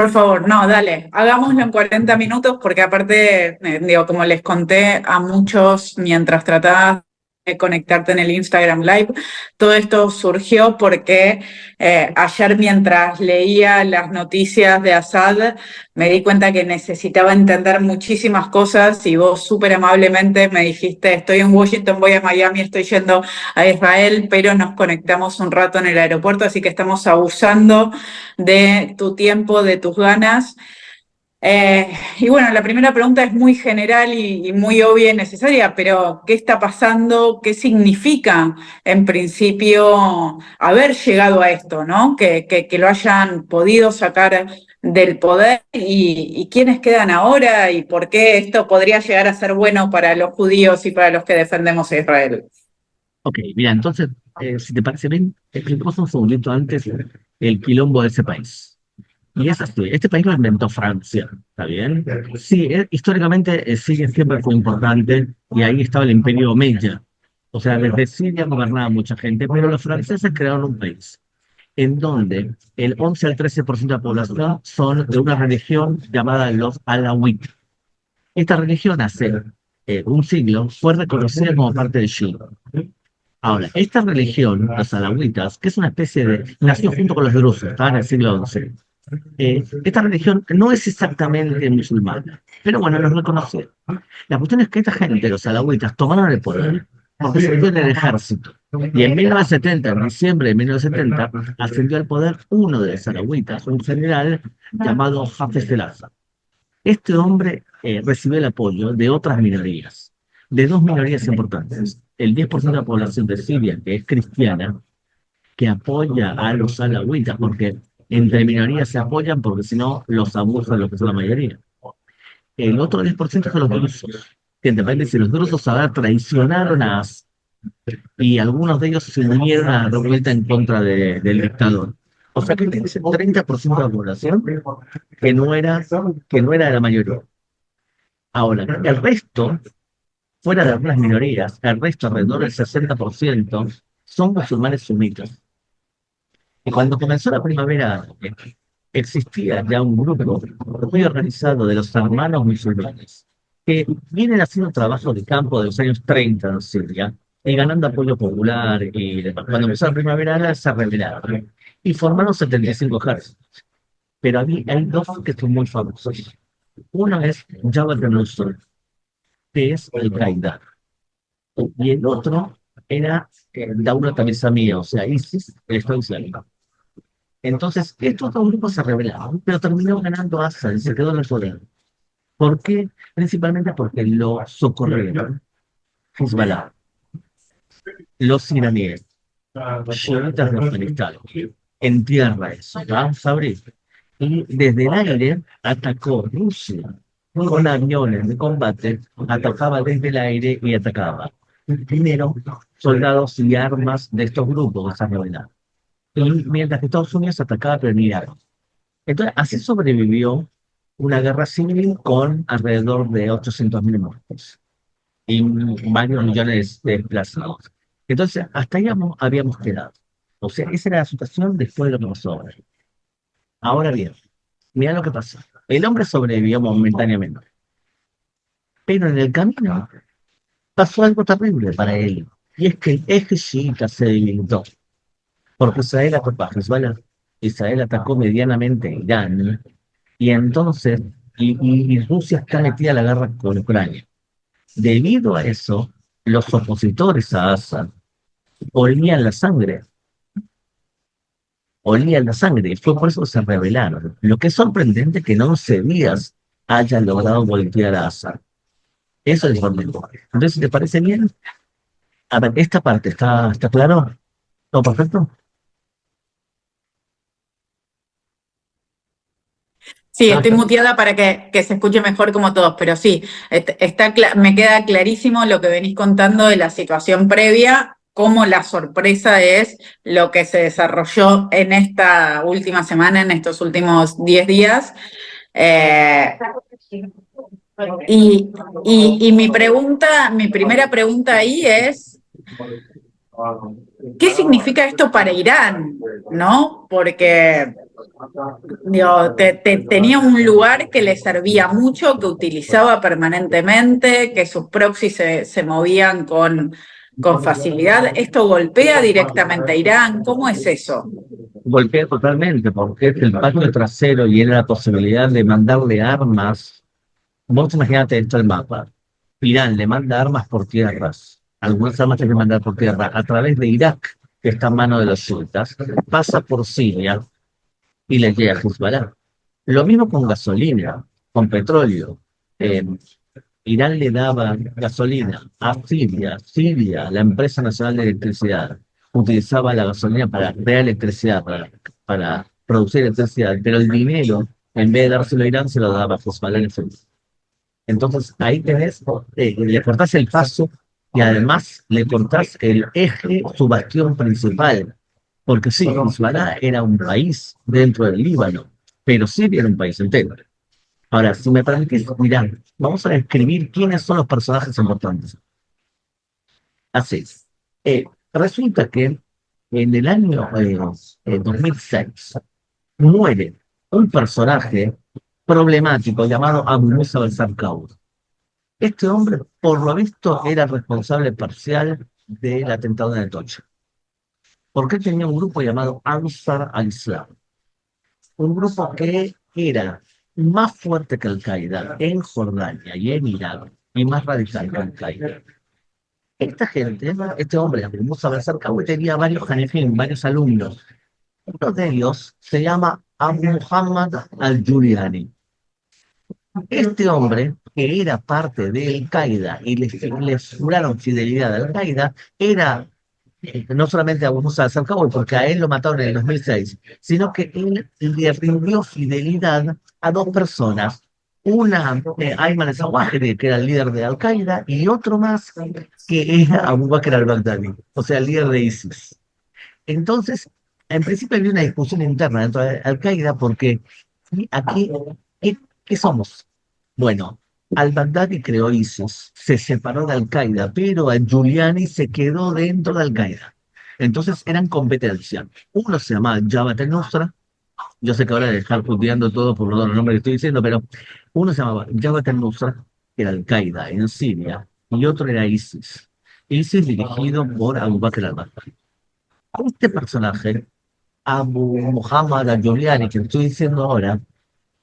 Por favor, no, dale, hagámoslo en 40 minutos porque aparte, digo, como les conté a muchos mientras trataba de conectarte en el Instagram Live, todo esto surgió porque ayer mientras leía las noticias de Assad me di cuenta que necesitaba entender muchísimas cosas y vos súper amablemente me dijiste, estoy en Washington, voy a Miami, estoy yendo a Israel, pero nos conectamos un rato en el aeropuerto, así que estamos abusando de tu tiempo, de tus ganas. Y bueno, la primera pregunta es muy general y muy obvia y necesaria, pero ¿qué está pasando? ¿Qué significa, en principio, haber llegado a esto, ¿no? Que lo hayan podido sacar del poder y quiénes quedan ahora y por qué esto podría llegar a ser bueno para los judíos y para los que defendemos a Israel. Ok, mira, entonces, si te parece bien, explicamos un segundito antes el quilombo de ese país. Y es así, este país lo inventó Francia, ¿está bien? Sí, históricamente Siria siempre fue importante y ahí estaba el Imperio Omeya. O sea, desde Siria gobernaba mucha gente, pero los franceses crearon un país en donde el 11 al 13% de la población son de una religión llamada los alawitas. Esta religión hace un siglo fue reconocida como parte de Shia. Ahora, esta religión, los alawitas, que es una especie de... nació junto con los drusos, estaba en el siglo XI. Esta religión no es exactamente musulmana, pero bueno, los reconocieron. La cuestión es que esta gente, los alawitas, tomaron el poder porque se metió en el ejército. Y en 1970, en diciembre de 1970, ascendió al poder uno de los alawitas, un general llamado Hafez el-Assad. Este hombre recibió el apoyo de otras minorías, de dos minorías importantes. El 10% de la población de Siria, que es cristiana, que apoya a los alawitas, porque entre minorías se apoyan porque si no los abusan los que son la mayoría. El otro 10% son los drusos, que depende si los drusos ahora traicionaron a Assad y algunos de ellos se unieron a la revuelta en contra del dictador. O sea que tienes el 30% de la población que no era de la mayoría. Ahora, el resto, fuera de algunas minorías, el resto, alrededor del 60%, son musulmanes sunitas. Y cuando comenzó la primavera árabe, existía ya un grupo muy organizado de los hermanos musulmanes que vienen haciendo trabajo de campo de los años 30 en Siria y ganando apoyo popular y demás. Cuando empezó la primavera árabe se rebelaron y formaron 75 ejércitos. Pero hay dos que son muy famosos. Uno es Jabhat al-Nusra, que es Al-Qaeda, y el otro era Daula Tabizamía, o sea, ISIS, el Estado Islámico. Entonces, estos dos grupos se rebelaron, pero terminó ganando Assad y se quedó en el poder. ¿Por qué? Principalmente porque lo socorrieron Hezbollah, los iraníes, chiitas de Afganistán, en tierra eso, vamos a abrir. Y desde el aire atacó Rusia con aviones de combate, atacaba desde el aire y atacaba primero soldados y armas de estos grupos que se rebelaron. Y mientras que Estados Unidos atacaba pero en Irak. Entonces, así sobrevivió una guerra civil con alrededor de 800.000 muertos y varios millones de desplazados. Entonces, hasta ahí habíamos quedado. O sea, esa era la situación después de lo que pasó ahora. Ahora bien, mira lo que pasó. El hombre sobrevivió momentáneamente, pero en el camino pasó algo terrible para él. Y es que el eje chiita se debilitó, porque Israel atacó a Hezbollah, Israel atacó medianamente a Irán, y entonces, y Rusia está metida en la guerra con Ucrania. Debido a eso, los opositores a Assad olían la sangre, olían la sangre, y fue por eso que se rebelaron. Lo que es sorprendente es que en 11 días hayan logrado voltear a Assad. Eso es sorprendente. Entonces, si te parece bien, a ver, esta parte está claro, todo perfecto. Sí, estoy muteada para que se escuche mejor como todos, pero sí, me queda clarísimo lo que venís contando de la situación previa, cómo la sorpresa es lo que se desarrolló en esta última semana, en estos últimos 10 días. Eh, y, y mi primera pregunta ahí es, ¿qué significa esto para Irán? ¿No? Porque Digo, tenía un lugar que le servía mucho, que utilizaba permanentemente, que sus proxies se movían con facilidad. ¿Esto golpea directamente a Irán? ¿Cómo es eso? Golpea totalmente, porque es el patio trasero y era la posibilidad de mandarle armas. Vos imaginate esto el mapa. Irán le manda armas por tierras. Algunas armas tienen que mandar por tierra a través de Irak, que está en manos de los sultas, pasa por Siria y le llega a Hezbollah. Lo mismo con gasolina, con petróleo. Eh, Irán le daba gasolina a Siria. Siria, la empresa nacional de electricidad, utilizaba la gasolina para crear electricidad, para producir electricidad, pero el dinero, en vez de dárselo a Irán, se lo daba a Hezbollah en efecto. Entonces ahí tenés, le cortás el paso y además le cortás el eje, su bastión principal. Porque sí, Hezbollah era un país dentro del Líbano, pero Siria era un país entero. Ahora, si me permitís, mirá, vamos a describir quiénes son los personajes importantes. Así es. Resulta que en el año 2006 muere un personaje problemático llamado Abu Musa al-Zarqawi. Este hombre, por lo visto, era responsable parcial del atentado de Atocha, porque tenía un grupo llamado Ansar al-Islam, un grupo que era más fuerte que Al-Qaeda en Jordania y en Irak, y más radical que Al-Qaeda. Esta gente, este hombre, Abu Musa al-Zarqawi, tenía varios janefín, varios alumnos. Uno de ellos se llama Abu Muhammad al-Juliani. Este hombre, que era parte de Al-Qaeda y les juraron fidelidad a Al-Qaeda, era no solamente a Musa al-Zarqawi, porque a él lo mataron en el 2006, sino que él le rindió fidelidad a dos personas. Una, Ayman al-Zawahiri, que era el líder de Al-Qaeda, y otro más, que era Abu Bakr al-Baghdadi, o sea, el líder de ISIS. Entonces, en principio había una discusión interna dentro de Al-Qaeda porque aquí, ¿qué somos? Bueno, al-Baghdadi creó ISIS, se separó de Al-Qaeda, pero al-Giuliani se quedó dentro de Al-Qaeda. Entonces eran competencia. Uno se llamaba Jabhat al-Nusra, yo sé que ahora dejar puteando todo por los nombres que estoy diciendo, pero uno se llamaba Jabhat al-Nusra, que era Al-Qaeda en Siria, y otro era ISIS. ISIS dirigido por Abu Bakr al-Baghdadi. Este personaje, Abu Muhammad al-Giuliani, que estoy diciendo ahora,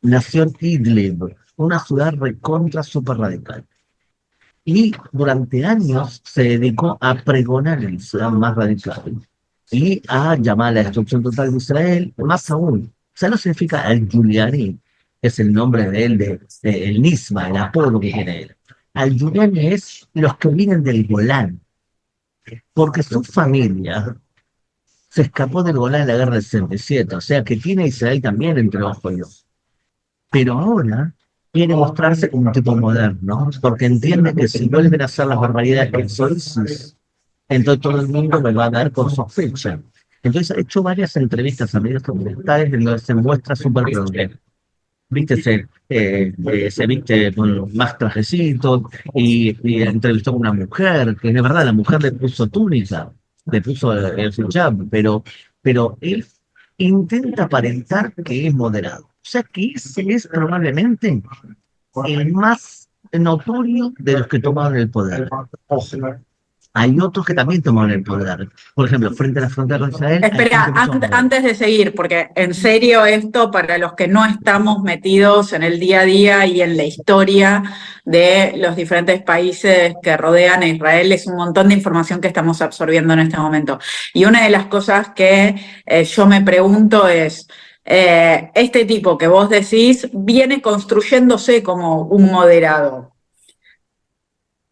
nació en Idlib, una ciudad recontra super radical. Y durante años se dedicó a pregonar el Islam más radical y a llamar a la destrucción total de Israel, más aún. ¿Sabes lo que significa al-Giuliani? Es el nombre de él, el Nisma, el apodo que tiene él. Al-Giuliani es los que vienen del Golán, porque su familia se escapó del Golán en la guerra del 67, o sea que tiene a Israel también entre ojos. Pero ahora quiere mostrarse como un tipo moderno, porque entiende que si vuelven a hacer las barbaridades que hizo ISIS, entonces todo el mundo me va a dar por sospecha. Entonces ha hecho varias entrevistas a medios documentales en donde se muestra súper progreso. Viste, se viste con más trajecito y entrevistó a una mujer, que de verdad la mujer le puso túnica, le puso el hijab, pero él intenta aparentar que es moderado. O sea que ese es probablemente el más notorio de los que tomaron el poder. Ojo, hay otros que también tomaron el poder. Por ejemplo, frente a la frontera con Israel, hay Espera, gente que toma poder. antes de seguir, porque en serio esto para los que no estamos metidos en el día a día y en la historia de los diferentes países que rodean a Israel, es un montón de información que estamos absorbiendo en este momento. Y una de las cosas que yo me pregunto es, este tipo que vos decís viene construyéndose como un moderado.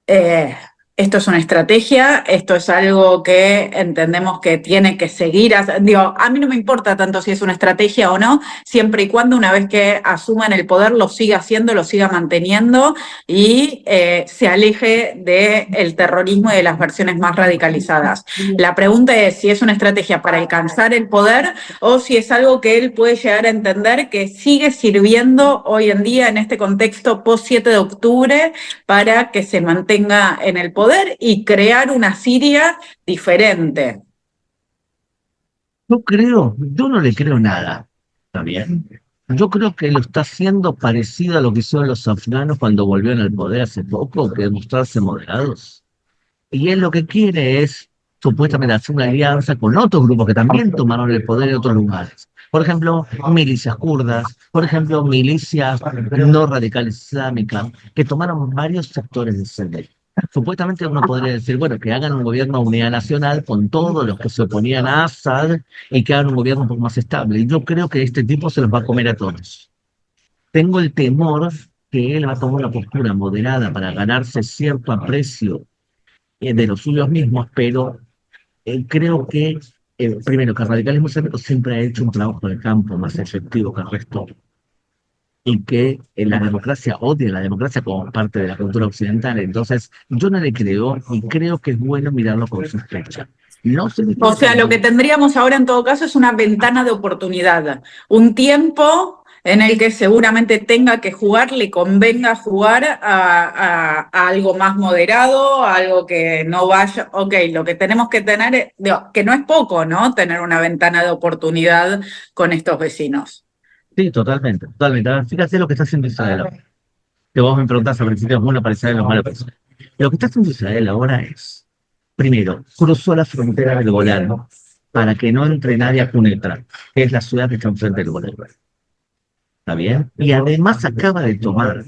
Eh, Esto es una estrategia, esto es algo que entendemos que tiene que seguir. Digo, a mí no me importa tanto si es una estrategia o no, siempre y cuando una vez que asuman el poder lo siga haciendo, lo siga manteniendo y se aleje del terrorismo y de las versiones más radicalizadas. La pregunta es si es una estrategia para alcanzar el poder o si es algo que él puede llegar a entender que sigue sirviendo hoy en día en este contexto post 7 de octubre para que se mantenga en el poder y crear una Siria diferente. Yo no le creo nada. ¿Está bien? Yo creo que lo está haciendo parecido a lo que hicieron los afganos cuando volvieron al poder hace poco, que es mostrarse moderados. Y él lo que quiere es supuestamente hacer una alianza con otros grupos que también tomaron el poder en otros lugares. Por ejemplo, milicias kurdas, por ejemplo, milicias no radicales islámicas, que tomaron varios sectores de Siria. Supuestamente uno podría decir, bueno, que hagan un gobierno de unidad nacional con todos los que se oponían a Assad y que hagan un gobierno un poco más estable. Y yo creo que este tipo se los va a comer a todos. Tengo el temor que él va a tomar una postura moderada para ganarse cierto aprecio de los suyos mismos, pero creo que, primero, que el radicalismo islámico siempre ha hecho un trabajo de campo más efectivo que el resto, y que la democracia odia la democracia como parte de la cultura occidental. Entonces, yo no le creo y creo que es bueno mirarlo con sospecha. No O significa sea, lo que tendríamos ahora en todo caso es una ventana de oportunidad, un tiempo en el que seguramente tenga que jugar, le convenga jugar a algo más moderado, a algo que no vaya, ok, lo que tenemos que tener, digo, que no es poco, ¿no? Tener una ventana de oportunidad con estos vecinos. sí, totalmente, totalmente. A ver, fíjate lo que está haciendo Israel ahora. Que vos me preguntás al principio, es bueno para Israel o malo para Israel. Lo que está haciendo Israel ahora es, primero, cruzó la frontera del Golán para que no entre nadie a Cunetra, que es la ciudad que está enfrente del Golán. ¿Está bien? Y además acaba de tomar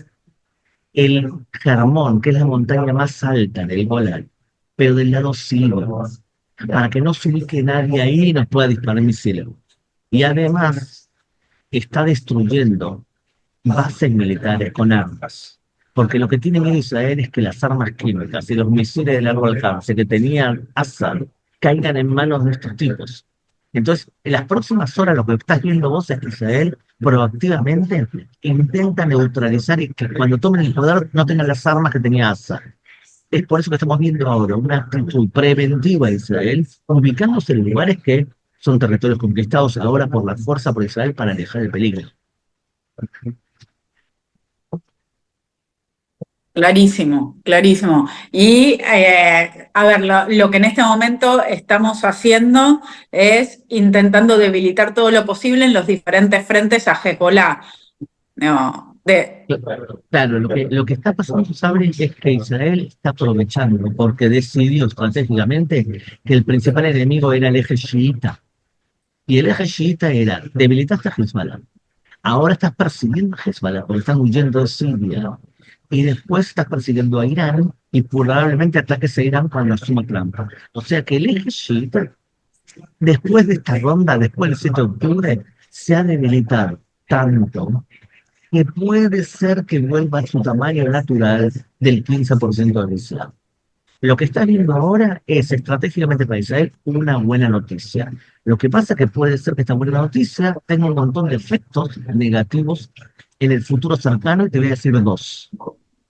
el Jarmón, que es la montaña más alta del Golán, pero del lado sirio, para que no se ubique nadie ahí y nos pueda disparar misiles. Y además está destruyendo bases militares con armas. Porque lo que tiene miedo Israel es que las armas químicas y los misiles de largo alcance que tenían Assad caigan en manos de estos tipos. Entonces, en las próximas horas lo que estás viendo vos es que Israel proactivamente intenta neutralizar y que cuando tomen el poder no tengan las armas que tenía Assad. Es por eso que estamos viendo ahora una actitud preventiva de Israel, ubicándose en lugares que son territorios conquistados ahora por la fuerza por Israel para alejar el peligro. Clarísimo, clarísimo. Y a ver, lo que en este momento estamos haciendo es intentando debilitar todo lo posible en los diferentes frentes a Hezbollah. No, Claro, lo que está pasando, Sabri, es que Israel está aprovechando porque decidió estratégicamente que el principal enemigo era el eje chiita. Y el eje chiita era, debilitaste a Hezbollah. Ahora estás persiguiendo a Hezbollah porque están huyendo de Siria. Y después estás persiguiendo a Irán y probablemente ataques a Irán cuando asuma Trump. O sea que el eje chiita, después de esta ronda, después del 7 de octubre, se ha debilitado tanto que puede ser que vuelva a su tamaño natural del 15% del Islam. Lo que está viendo ahora es estratégicamente para Israel una buena noticia. Lo que pasa es que puede ser que esta buena noticia tenga un montón de efectos negativos en el futuro cercano y te voy a decir dos.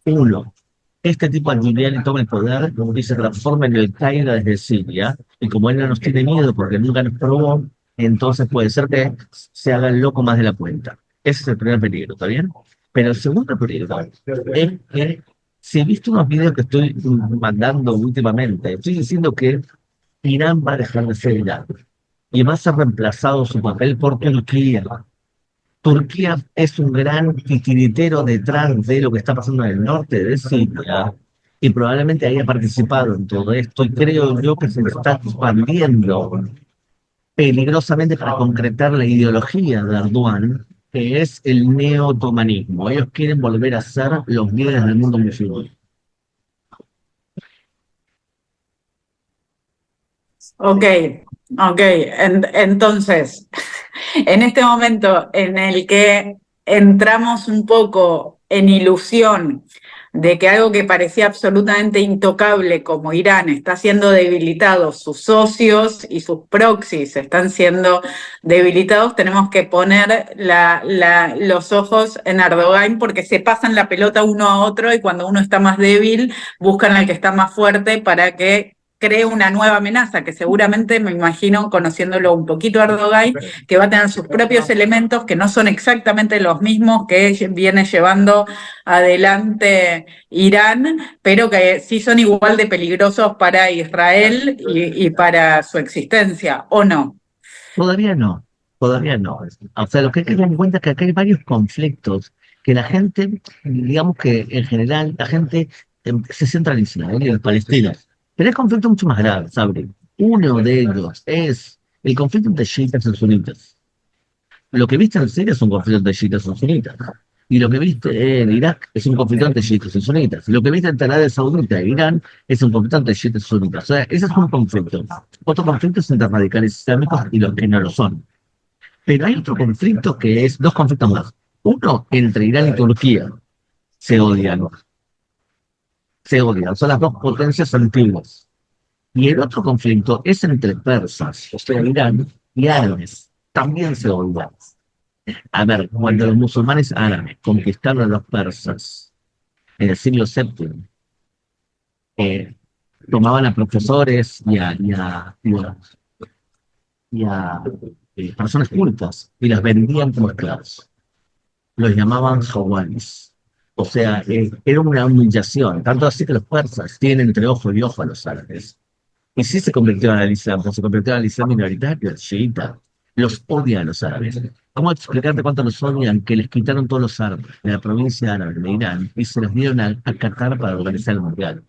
Uno, este tipo de Giuliani toma el poder y se transforma en el Qaeda desde Siria, y como él no nos tiene miedo porque nunca nos probó, entonces puede ser que se haga el loco más de la cuenta. Ese es el primer peligro, ¿está bien? Pero el segundo peligro es que si viste unos videos que estoy mandando últimamente, estoy diciendo que Irán va a dejar de ser Irán y va a ser reemplazado su papel por Turquía. Turquía es un gran titiritero detrás de lo que está pasando en el norte de Siria y probablemente haya participado en todo esto y creo yo que se está expandiendo peligrosamente para concretar la ideología de Erdogan, que es el neo-otomanismo. Ellos quieren volver a ser los líderes del mundo musulmán. ok, ok. Entonces, en este momento en el que entramos un poco en ilusión de que algo que parecía absolutamente intocable como Irán está siendo debilitado, sus socios y sus proxies están siendo debilitados, tenemos que poner los ojos en Erdogan porque se pasan la pelota uno a otro y cuando uno está más débil buscan al que está más fuerte para que cree una nueva amenaza, que seguramente me imagino, conociéndolo un poquito a Erdogan, que va a tener sus propios elementos que no son exactamente los mismos que viene llevando adelante Irán, pero que sí son igual de peligrosos para Israel y para su existencia, ¿o no? Todavía no. Todavía no. O sea, lo que hay que tener en cuenta es que acá hay varios conflictos que la gente, digamos que en general, la gente se centra en Israel y en Palestina. Pero hay conflictos mucho más graves, ¿sabes? Uno de ellos es el conflicto entre chiitas y sunitas. Lo que viste en Siria es un conflicto entre chiitas y sunitas. Y lo que viste en Irak es un conflicto entre chiitas y sunitas. Y lo que viste en Arabia Saudita e Irán es un conflicto entre chiitas y sunitas. O sea, ese es un conflicto. Otro conflicto es entre radicales islámicos y los que no lo son. Pero hay otro conflicto que es dos conflictos más. Uno entre Irán y Turquía. Se odian, se odian. Son las dos potencias antiguas. Y el otro conflicto es entre persas, o sea, Irán y árabes. También se odian. A ver, cuando los musulmanes árabes conquistaron a los persas en el siglo VII, eh, tomaban a profesores y a personas cultas y las vendían como esclavos. Los llamaban jawanis. O sea, era una humillación, tanto así que los persas tienen entre ojo y ojo a los árabes. Y sí se convirtieron al Islam, pero se convirtieron al Islam minoritario, al chiita. Los odian los árabes. ¿Cómo explicarte cuánto los odian? Que les quitaron todos los árabes de la provincia árabe de Irán y se los dieron a Qatar para organizar el mundial.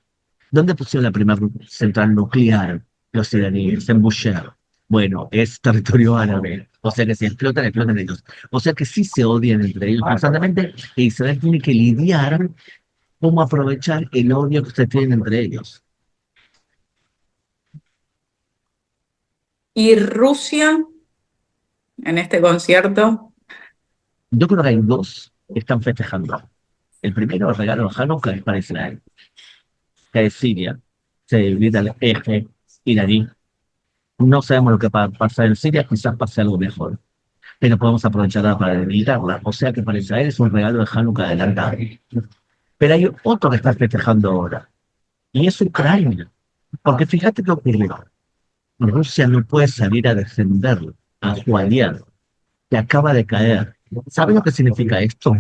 ¿Dónde pusieron la primera central nuclear los iraníes? En Bushehr. Bueno, es territorio árabe. O sea que si explotan, explotan ellos. O sea que sí se odian entre ellos constantemente e Israel tiene que lidiar cómo aprovechar el odio que ustedes tienen entre ellos. ¿Y Rusia en este concierto? Yo creo que hay dos que están festejando. El primero, el regalo de Hanukkah, es para Israel, que es Siria. Se divide el eje iraní. No sabemos lo que va a pasar en Siria, quizás pase algo mejor, pero podemos aprovecharla para debilitarla. O sea que para Israel es un regalo de Hanukkah adelantado. Pero hay otro que está festejando ahora, y es Ucrania. Porque fíjate que ocurrió. Rusia no puede salir a defender a su aliado, que acaba de caer. ¿Sabe lo que significa esto?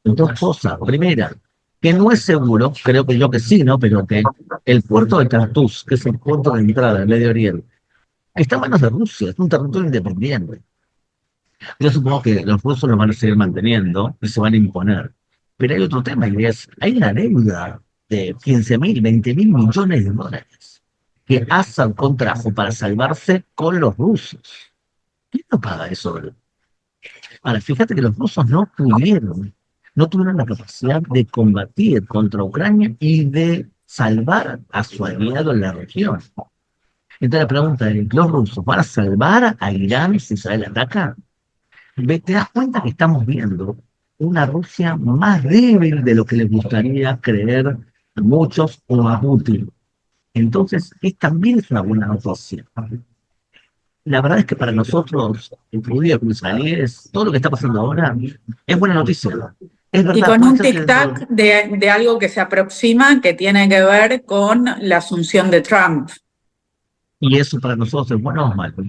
Dos cosas. Primera, que no es seguro, creo que yo que sí, ¿no? Pero que el puerto de Tartus, que es el puerto de entrada del Medio Oriente, está en manos de Rusia, es un territorio independiente. Yo supongo que los rusos lo van a seguir manteniendo y se van a imponer. Pero hay otro tema, y es, hay una deuda de 15.000, 20.000 millones de dólares que Assad contrajo para salvarse con los rusos. ¿Quién no paga eso? Ahora, fíjate que los rusos no tuvieron la capacidad de combatir contra Ucrania y de salvar a su aliado en la región. Entonces la pregunta es, ¿los rusos van a salvar a Irán si Israel ataca? Te das cuenta que estamos viendo una Rusia más débil de lo que les gustaría creer a muchos o a Putin. Entonces, también es una buena noticia. La verdad es que para nosotros, judíos israelíes, todo lo que está pasando ahora es buena noticia. Es Y verdad, con puede un ser que dentro. tic-tac de algo que se aproxima que tiene que ver con la asunción de Trump. Y eso para nosotros es bueno o malo.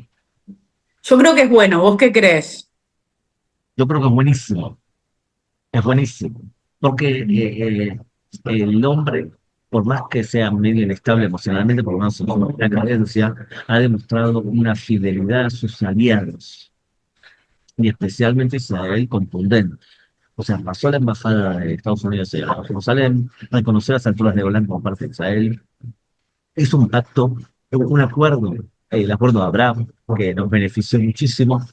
Yo creo que es bueno, ¿vos qué crees? Yo creo que es buenísimo. Es buenísimo. Porque el hombre, por más que sea medio inestable emocionalmente, por lo menos en la cadencia, ha demostrado una fidelidad a sus aliados. Y especialmente Israel contundente. O sea, pasó la embajada de Estados Unidos a Jerusalén, reconocer las alturas de Golán como parte de Israel, hizo un pacto, un acuerdo, el acuerdo de Abraham, que nos benefició muchísimo,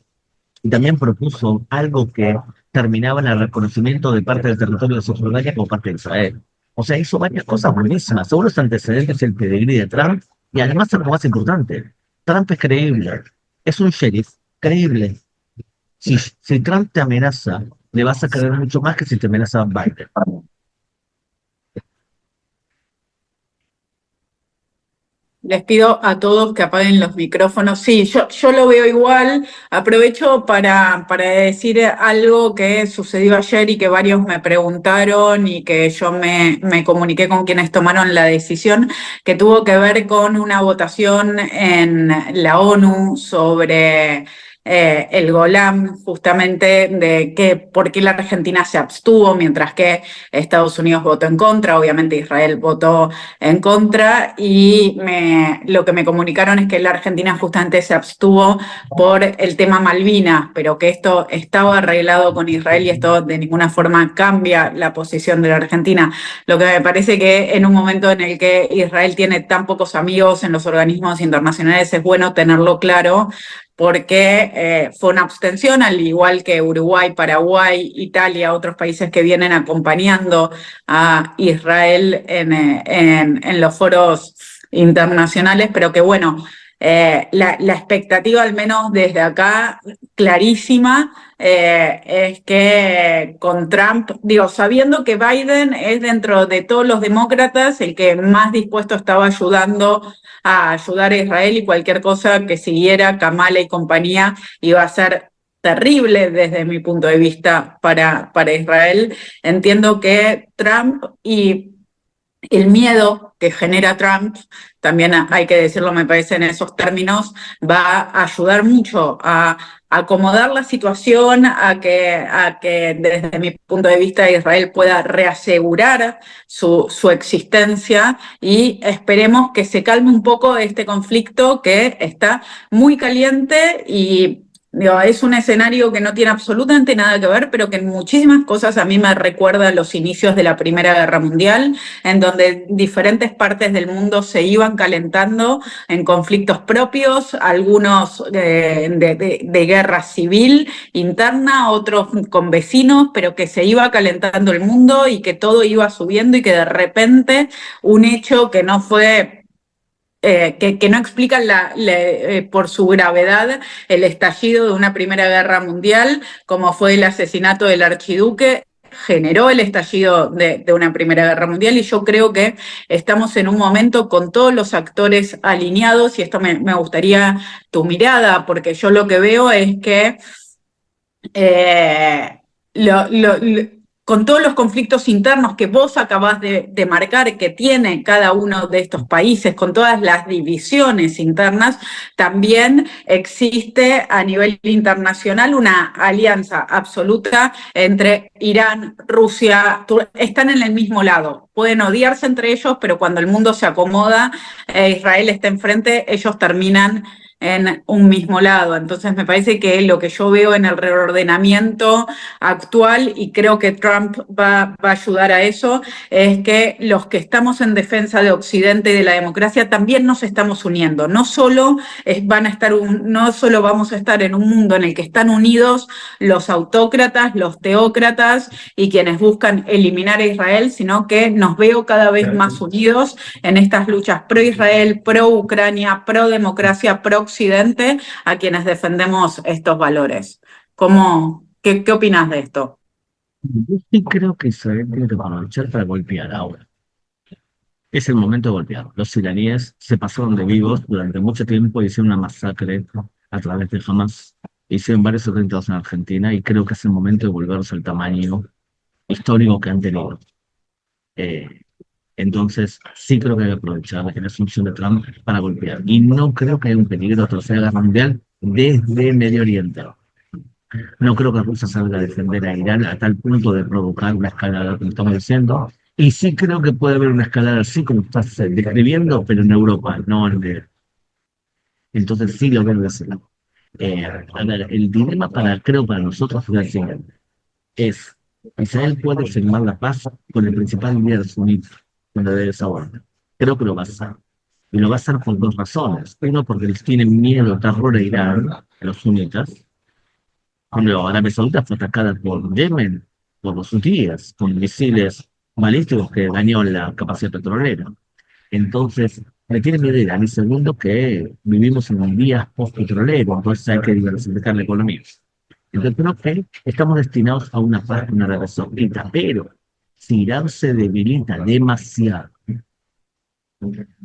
y también propuso algo que terminaba en el reconocimiento de parte del territorio de Cisjordania como parte de Israel. O sea, hizo varias cosas buenísimas. Según los antecedentes, el pedigrí de Trump, y además algo más importante, Trump es creíble, es un sheriff creíble. Si Trump te amenaza, le vas a creer mucho más que si te amenaza Biden. Les pido a todos que apaguen los micrófonos. Sí, yo lo veo igual. Aprovecho para decir algo que sucedió ayer y que varios me preguntaron y que yo me comuniqué con quienes tomaron la decisión, que tuvo que ver con una votación en la ONU sobre el Golán, justamente de que por qué la Argentina se abstuvo, mientras que Estados Unidos votó en contra, obviamente Israel votó en contra, y lo que me comunicaron es que la Argentina justamente se abstuvo por el tema Malvinas, pero que esto estaba arreglado con Israel y esto de ninguna forma cambia la posición de la Argentina. Lo que me parece que en un momento en el que Israel tiene tan pocos amigos en los organismos internacionales es bueno tenerlo claro, porque fue una abstención, al igual que Uruguay, Paraguay, Italia, otros países que vienen acompañando a Israel en los foros internacionales, pero que bueno, la expectativa, al menos desde acá, clarísima, es que con Trump, digo, sabiendo que Biden es dentro de todos los demócratas el que más dispuesto estaba ayudando a ayudar a Israel, y cualquier cosa que siguiera Kamala y compañía iba a ser terrible desde mi punto de vista para Israel. Entiendo que Trump y el miedo que genera Trump, también hay que decirlo, me parece, en esos términos, va a ayudar mucho a acomodar la situación, a que desde mi punto de vista Israel pueda reasegurar su existencia, y esperemos que se calme un poco este conflicto que está muy caliente. Y digo, es un escenario que no tiene absolutamente nada que ver, pero que en muchísimas cosas a mí me recuerda a los inicios de la Primera Guerra Mundial, en donde diferentes partes del mundo se iban calentando en conflictos propios, algunos de guerra civil interna, otros con vecinos, pero que se iba calentando el mundo y que todo iba subiendo, y que de repente un hecho que no fue que no explican por su gravedad el estallido de una Primera Guerra Mundial, como fue el asesinato del archiduque, generó el estallido de una Primera Guerra Mundial. Y yo creo que estamos en un momento con todos los actores alineados, y esto me gustaría tu mirada, porque yo lo que veo es que eh, con todos los conflictos internos que vos acabás de marcar que tiene cada uno de estos países, con todas las divisiones internas, también existe a nivel internacional una alianza absoluta entre Irán, Rusia, están en el mismo lado. Pueden odiarse entre ellos, pero cuando el mundo se acomoda, Israel está enfrente, ellos terminan en un mismo lado. Entonces me parece que lo que yo veo en el reordenamiento actual, y creo que Trump va a ayudar a eso, es que los que estamos en defensa de Occidente y de la democracia también nos estamos uniendo. No solo, no solo vamos a estar en un mundo en el que están unidos los autócratas, los teócratas y quienes buscan eliminar a Israel, sino que nos veo cada vez más unidos en estas luchas pro-Israel, pro-Ucrania, pro-democracia, pro-Occidente, a quienes defendemos estos valores. ¿Qué opinas de esto? Yo sí creo que Israel tiene que aprovechar para golpear ahora. Es el momento de golpear. Los iraníes se pasaron de vivos durante mucho tiempo, hicieron una masacre a través de Hamas, hicieron varios atentados en Argentina, y creo que es el momento de volverse al tamaño histórico que han tenido. Eh, entonces, sí creo que hay que aprovechar la asunción de Trump para golpear. Y no creo que haya un peligro de tercera guerra mundial desde Medio Oriente. No creo que Rusia salga a defender a Irán a tal punto de provocar una escalada, como estamos diciendo. Y sí creo que puede haber una escalada así como estás describiendo, pero en Europa, no en el... Entonces sí lo veo de ese lado. A ver, el dilema creo para nosotros es el siguiente. Israel puede firmar la paz con el principal líder sunita, con la de Saúl. Creo que lo va a hacer. Y lo va a hacer por dos razones. Uno, porque les tienen miedo, terror a Irán, a los sunitas. Cuando Arabia Saudita fue atacada por Yemen, por los hutíes, con misiles balísticos que dañó la capacidad petrolera. Entonces, me tiene miedo Irán. Y segundo, que vivimos en un día post-petrolero, entonces hay que diversificar la economía. Entonces, creo que estamos destinados a una paz con Arabia Saudita, pero si Irán se debilita demasiado,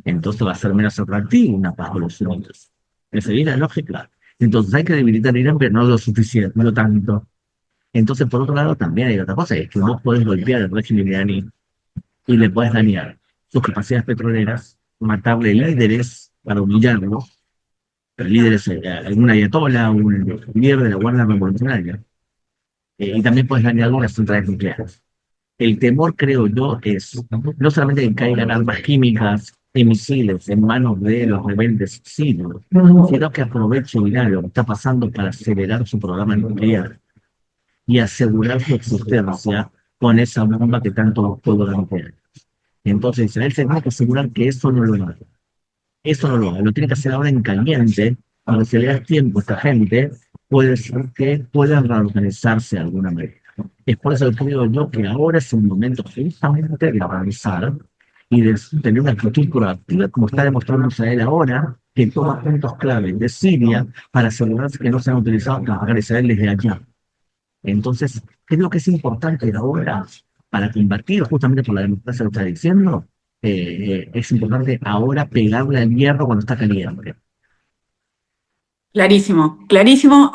entonces va a ser menos atractivo una paz con los sunitas. Esa es la lógica. Entonces hay que debilitar a Irán, pero no lo suficiente, no tanto. Entonces, por otro lado, también hay otra cosa, es que vos podés golpear al régimen iraní y le podés dañar sus capacidades petroleras, matarle líderes para humillarlo, líderes, algún ayatolá, un líder de la Guardia Revolucionaria. Y también puedes añadir las centrales nucleares. El temor, creo yo, es no solamente que caigan armas químicas y misiles en manos de los rebeldes sirios, sino que aproveche Irán lo que está pasando para acelerar su programa nuclear y asegurar su existencia con esa bomba que tanto buscó durante años. Entonces, Israel se tiene que asegurar que eso no lo haga. Eso no lo haga. Lo tiene que hacer ahora en caliente, para que se le da tiempo a esta gente, puede ser que puedan reorganizarse de alguna manera. Es por eso que creo yo que ahora es el momento justamente de avanzar y de tener una actitud proactiva, como está demostrando Israel ahora, que toma puntos clave de Siria para asegurarse que no sean utilizados para atacar a Israel desde allá. Entonces, creo que es importante ahora, para combatir justamente por la democracia que está diciendo, es importante ahora pegarle al hierro cuando está caliente. Clarísimo, clarísimo.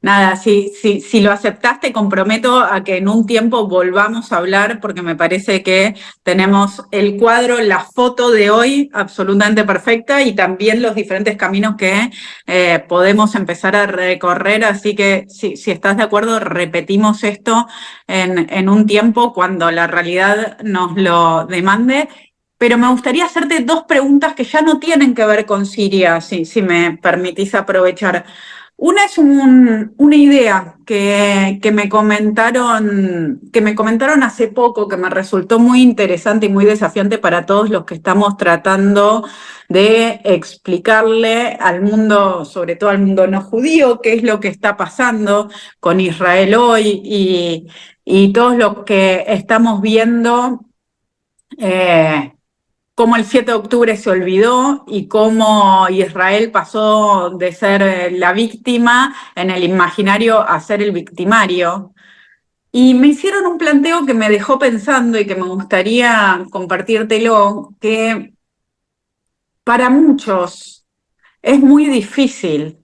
Nada, si lo aceptaste, te comprometo a que en un tiempo volvamos a hablar, porque me parece que tenemos el cuadro, la foto de hoy absolutamente perfecta y también los diferentes caminos que podemos empezar a recorrer. Así que si estás de acuerdo, repetimos esto en un tiempo cuando la realidad nos lo demande. Pero me gustaría hacerte dos preguntas que ya no tienen que ver con Siria, si me permitís aprovechar. Una es una idea que me comentaron hace poco, que me resultó muy interesante y muy desafiante para todos los que estamos tratando de explicarle al mundo, sobre todo al mundo no judío, qué es lo que está pasando con Israel hoy y todos los que estamos viendo. eh, Cómo el 7 de octubre se olvidó y cómo Israel pasó de ser la víctima en el imaginario a ser el victimario. Y me hicieron un planteo que me dejó pensando y que me gustaría compartírtelo, que para muchos es muy difícil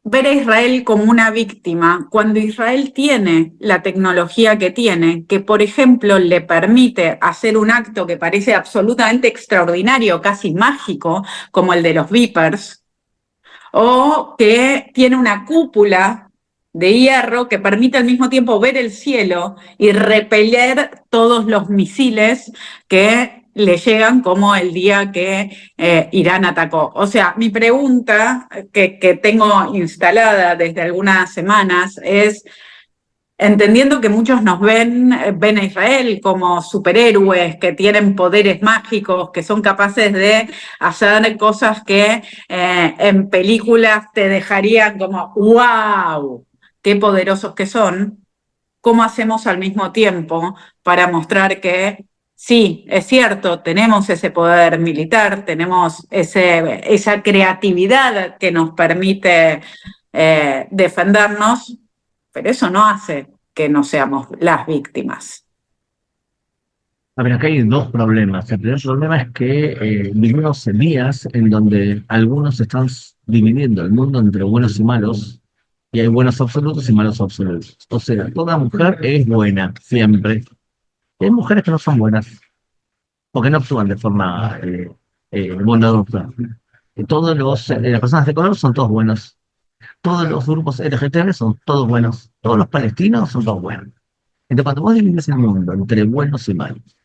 ver a Israel como una víctima cuando Israel tiene la tecnología que tiene, que por ejemplo le permite hacer un acto que parece absolutamente extraordinario, casi mágico, como el de los Vipers, o que tiene una cúpula de hierro que permite al mismo tiempo ver el cielo y repeler todos los misiles que le llegan como el día que Irán atacó. O sea, mi pregunta que tengo instalada desde algunas semanas es, entendiendo que muchos nos ven a Israel como superhéroes, que tienen poderes mágicos, que son capaces de hacer cosas que en películas te dejarían como, wow, qué poderosos que son. ¿Cómo hacemos al mismo tiempo para mostrar que sí, es cierto, tenemos ese poder militar, tenemos esa creatividad que nos permite defendernos, pero eso no hace que no seamos las víctimas? A ver, acá hay dos problemas. El primer problema es que vivimos en días en donde algunos están dividiendo el mundo entre buenos y malos, y hay buenos absolutos y malos absolutos. O sea, toda mujer es buena, siempre. Y hay mujeres que no son buenas, porque no actúan de forma bondadosa. Las personas de color son todos buenos. Todos los grupos LGTB son todos buenos. Todos los palestinos son todos buenos. Entonces, cuando vos divides el mundo entre buenos y malos,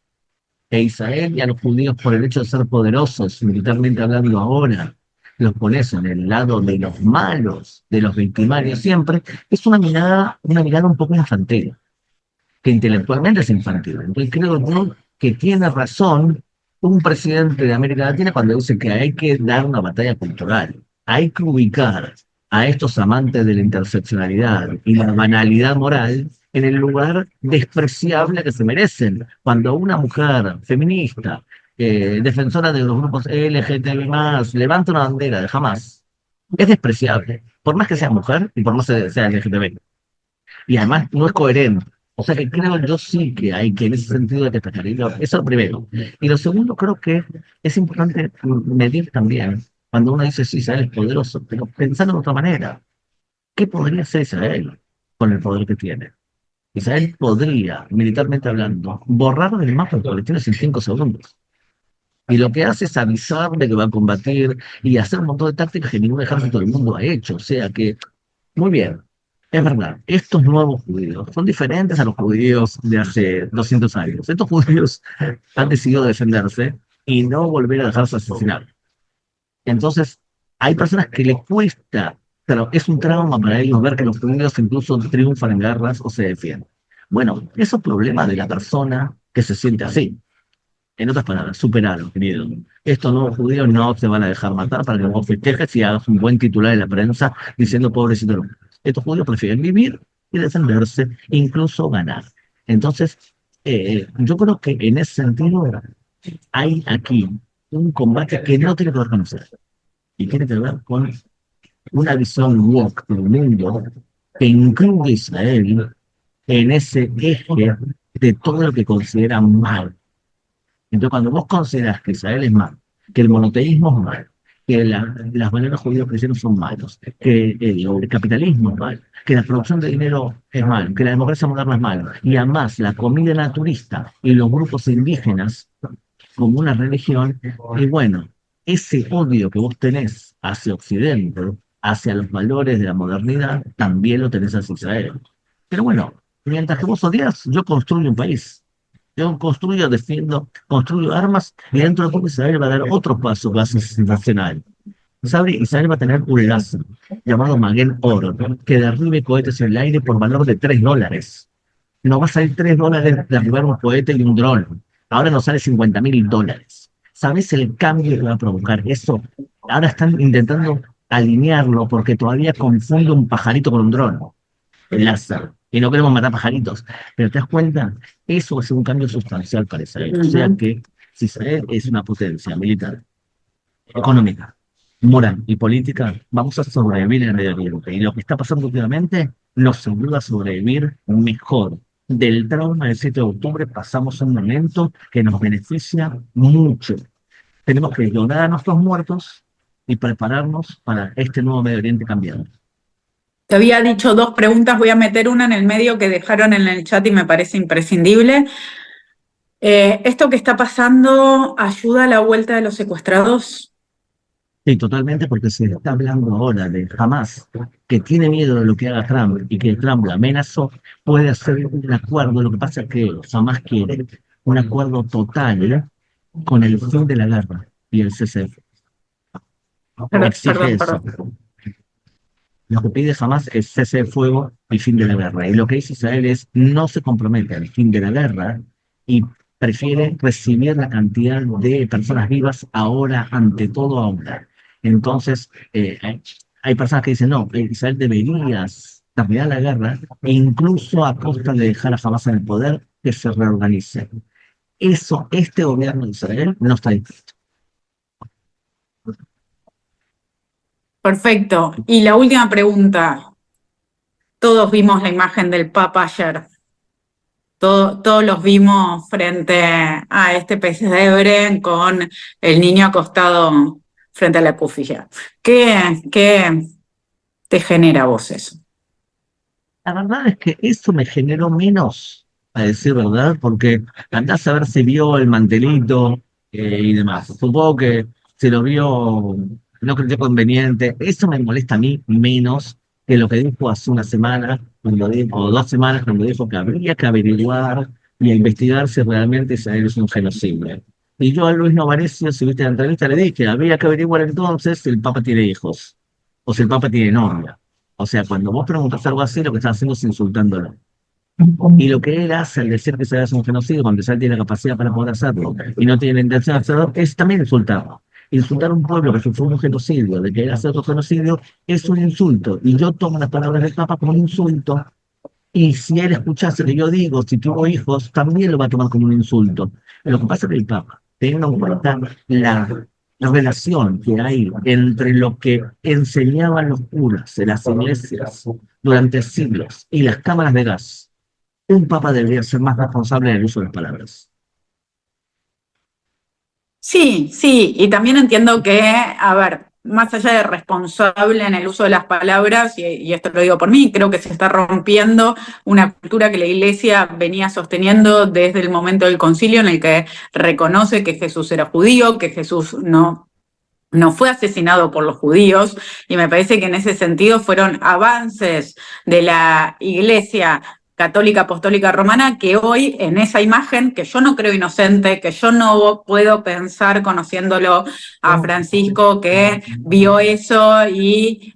e Israel y a los judíos por el hecho de ser poderosos, militarmente hablando ahora, los pones en el lado de los malos, de los victimarios siempre, es una mirada un poco infantil, que intelectualmente es infantil. Entonces creo yo que tiene razón un presidente de América Latina cuando dice que hay que dar una batalla cultural, hay que ubicar a estos amantes de la interseccionalidad y la banalidad moral en el lugar despreciable que se merecen. Cuando una mujer feminista, defensora de los grupos LGTB+, levanta una bandera de jamás, es despreciable, por más que sea mujer y por más que sea LGTB. Y además no es coherente. O sea que creo yo sí que hay que en ese sentido hay que atacar. Eso es lo primero. Y lo segundo, creo que es importante medir también cuando uno dice sí, Israel es poderoso, pero pensando de otra manera. ¿Qué podría hacer Israel con el poder que tiene? Israel podría, militarmente hablando, borrar del mapa de Palestina en 5 segundos. Y lo que hace es avisar de que va a combatir y hacer un montón de tácticas que ningún ejército del mundo ha hecho. O sea que, muy bien, es verdad, estos nuevos judíos son diferentes a los judíos de hace 200 años. Estos judíos han decidido defenderse y no volver a dejarse asesinar. Entonces, hay personas que les cuesta, pero es un trauma para ellos ver que los judíos incluso triunfan en guerras o se defienden. Bueno, eso es un problema de la persona que se siente así. En otras palabras, superalo, querido. Estos nuevos judíos no te van a dejar matar para que vos festejes y hagas un buen titular en la prensa diciendo pobrecito de los judíos. Estos judíos prefieren vivir y defenderse, incluso ganar. Entonces, yo creo que en ese sentido hay aquí un combate que no tiene que ver con nosotros y tiene que ver con una visión woke del mundo que incluye a Israel en ese eje de todo lo que consideran mal. Entonces, cuando vos considerás que Israel es malo, que el monoteísmo es malo, que las valores judíos cristianos son malos, que el capitalismo es malo, que la producción de dinero es malo, que la democracia moderna es malo, y además la comida naturista y los grupos indígenas como una religión, y bueno, ese odio que vos tenés hacia Occidente, hacia los valores de la modernidad, también lo tenés hacia Israel. Pero bueno, mientras que vos odias, yo construyo un país. Yo construyo, defiendo, construyo armas y dentro de poco Israel va a dar otro paso base nacional. Israel va a tener un láser llamado Magen Oro que derribe cohetes en el aire por valor de $3. No va a salir $3 derribar un cohete y un dron. Ahora nos sale $50.000. ¿Sabes el cambio que va a provocar eso? Ahora están intentando alinearlo porque todavía confunde un pajarito con un dron, el láser. Y no queremos matar pajaritos. Pero te das cuenta, eso es un cambio sustancial para Israel. O sea que si Israel es una potencia militar, económica, moral y política, vamos a sobrevivir en el Medio Oriente. Y lo que está pasando últimamente nos ayuda a sobrevivir mejor. Del trauma del 7 de octubre pasamos a un momento que nos beneficia mucho. Tenemos que llorar a nuestros muertos y prepararnos para este nuevo Medio Oriente cambiado. Te había dicho dos preguntas, voy a meter una en el medio que dejaron en el chat y me parece imprescindible. ¿Esto que está pasando ayuda a la vuelta de los secuestrados? Sí, totalmente, porque se está hablando ahora de Hamas, que tiene miedo de lo que haga Trump y que Trump la amenazó, puede hacer un acuerdo. Lo que pasa es que Hamas quiere un acuerdo total con el fin de la guerra y el cese exige Perdón, eso. perdón. Lo que pide Hamas es cese de fuego y fin de la guerra. Y lo que dice Israel es no se compromete al fin de la guerra y prefiere recibir la cantidad de personas vivas ahora, ante todo ahora. Entonces, hay personas que dicen, no, Israel debería terminar la guerra e incluso a costa de dejar a Hamas en el poder, que se reorganice. Eso, este gobierno de Israel no está dispuesto. Perfecto. Y la última pregunta. Todos vimos la imagen del Papa ayer. Todos los vimos frente a este pesebre con el niño acostado frente a la cufilla. ¿Qué te genera a vos eso? La verdad es que eso me generó menos, a decir verdad, porque andás a ver si vio el mantelito y demás. Supongo que si lo vio, no creyó conveniente. Eso me molesta a mí menos que lo que dijo hace una semana, cuando dijo, o 2 semanas, cuando dijo que habría que averiguar y investigar si realmente Israel es un genocidio. Y yo a Luis Novarecio, si viste la entrevista, le dije, habría que averiguar entonces si el Papa tiene hijos o si el Papa tiene novia. O sea, cuando vos preguntas algo así, lo que estás haciendo es insultándolo. Y lo que él hace al decir que se hace un genocidio, cuando Israel tiene la capacidad para poder hacerlo y no tiene la intención de hacerlo, es también insultarlo. Insultar a un pueblo que sufrió un genocidio, de que él hace otro genocidio, es un insulto. Y yo tomo las palabras del Papa como un insulto. Y si él escuchase lo que yo digo, si tuvo hijos, también lo va a tomar como un insulto. Lo que pasa es que el Papa, teniendo en cuenta la relación que hay entre lo que enseñaban los curas en las iglesias durante siglos y las cámaras de gas, un Papa debería ser más responsable en el uso de las palabras. Sí, sí, y también entiendo que, a ver, más allá de responsable en el uso de las palabras, y esto lo digo por mí, creo que se está rompiendo una cultura que la Iglesia venía sosteniendo desde el momento del concilio, en el que reconoce que Jesús era judío, que Jesús no fue asesinado por los judíos, y me parece que en ese sentido fueron avances de la Iglesia católica apostólica romana que hoy en esa imagen, que yo no creo inocente, que yo no puedo pensar conociéndolo a Francisco que vio eso y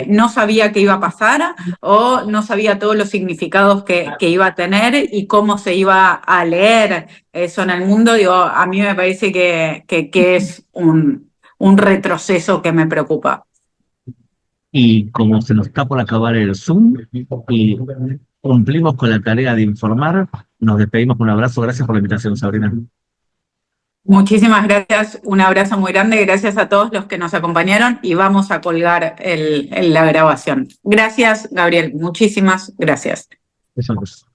no sabía qué iba a pasar o no sabía todos los significados que iba a tener y cómo se iba a leer eso en el mundo. Digo, a mí me parece que es un retroceso que me preocupa. Y como se nos está por acabar el Zoom y cumplimos con la tarea de informar, nos despedimos con un abrazo. Gracias por la invitación, Sabrina. Muchísimas gracias, un abrazo muy grande, gracias a todos los que nos acompañaron y vamos a colgar la grabación. Gracias, Gabriel, muchísimas gracias. Eso es.